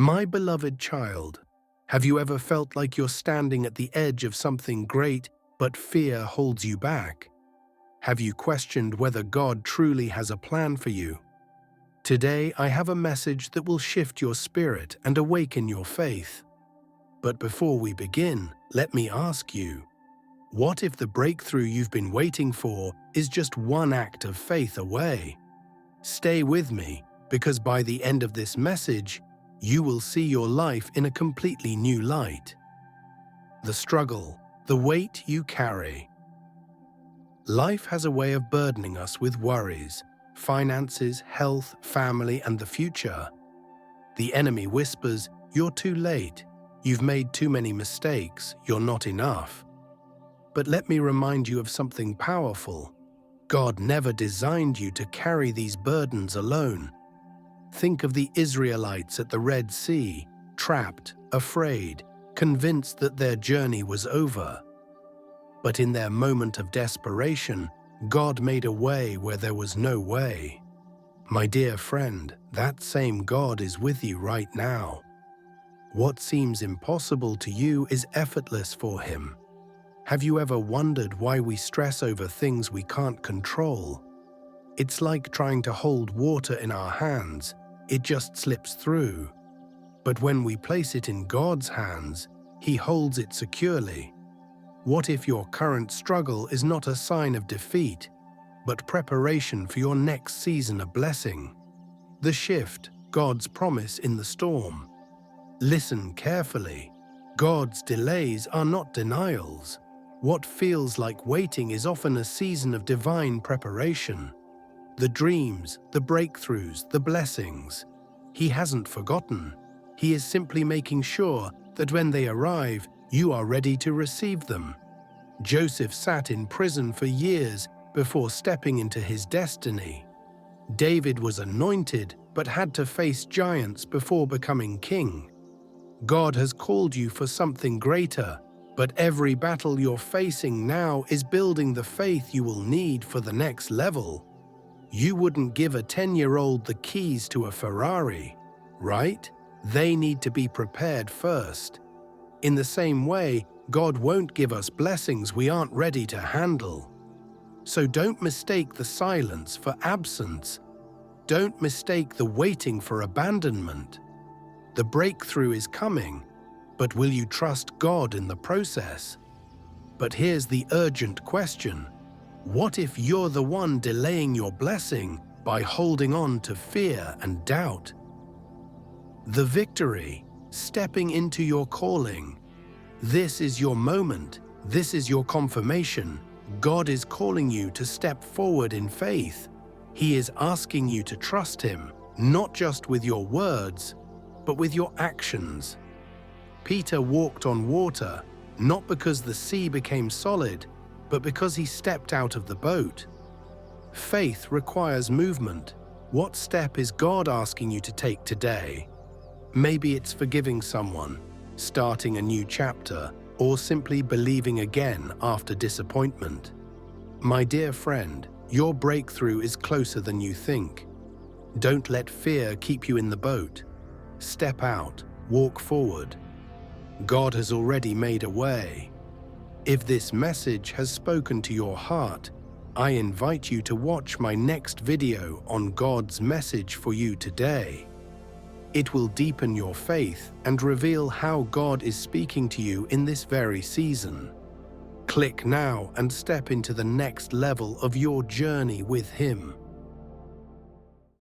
My beloved child, have you ever felt like you're standing at the edge of something great, but fear holds you back? Have you questioned whether God truly has a plan for you? Today, I have a message that will shift your spirit and awaken your faith. But before we begin, let me ask you, what if the breakthrough you've been waiting for is just one act of faith away? Stay with me, because by the end of this message, you will see your life in a completely new light. The struggle, the weight you carry. Life has a way of burdening us with worries, finances, health, family, and the future. The enemy whispers, "You're too late. You've made too many mistakes. You're not enough." But let me remind you of something powerful. God never designed you to carry these burdens alone. Think of the Israelites at the Red Sea, trapped, afraid, convinced that their journey was over. But in their moment of desperation, God made a way where there was no way. My dear friend, that same God is with you right now. What seems impossible to you is effortless for Him. Have you ever wondered why we stress over things we can't control? It's like trying to hold water in our hands. It just slips through. But when we place it in God's hands, He holds it securely. What if your current struggle is not a sign of defeat, but preparation for your next season of blessing? The shift, God's promise in the storm. Listen carefully. God's delays are not denials. What feels like waiting is often a season of divine preparation. The dreams, the breakthroughs, the blessings. He hasn't forgotten. He is simply making sure that when they arrive, you are ready to receive them. Joseph sat in prison for years before stepping into his destiny. David was anointed but had to face giants before becoming king. God has called you for something greater, but every battle you're facing now is building the faith you will need for the next level. You wouldn't give a 10-year-old the keys to a Ferrari, right? They need to be prepared first. In the same way, God won't give us blessings we aren't ready to handle. So don't mistake the silence for absence. Don't mistake the waiting for abandonment. The breakthrough is coming, but will you trust God in the process? But here's the urgent question. What if you're the one delaying your blessing by holding on to fear and doubt? The victory, stepping into your calling. This is your moment. This is your confirmation. God is calling you to step forward in faith. He is asking you to trust Him, not just with your words, but with your actions. Peter walked on water, not because the sea became solid, but because he stepped out of the boat. Faith requires movement. What step is God asking you to take today? Maybe it's forgiving someone, starting a new chapter, or simply believing again after disappointment. My dear friend, your breakthrough is closer than you think. Don't let fear keep you in the boat. Step out, walk forward. God has already made a way. If this message has spoken to your heart, I invite you to watch my next video on God's message for you today. It will deepen your faith and reveal how God is speaking to you in this very season. Click now and step into the next level of your journey with Him.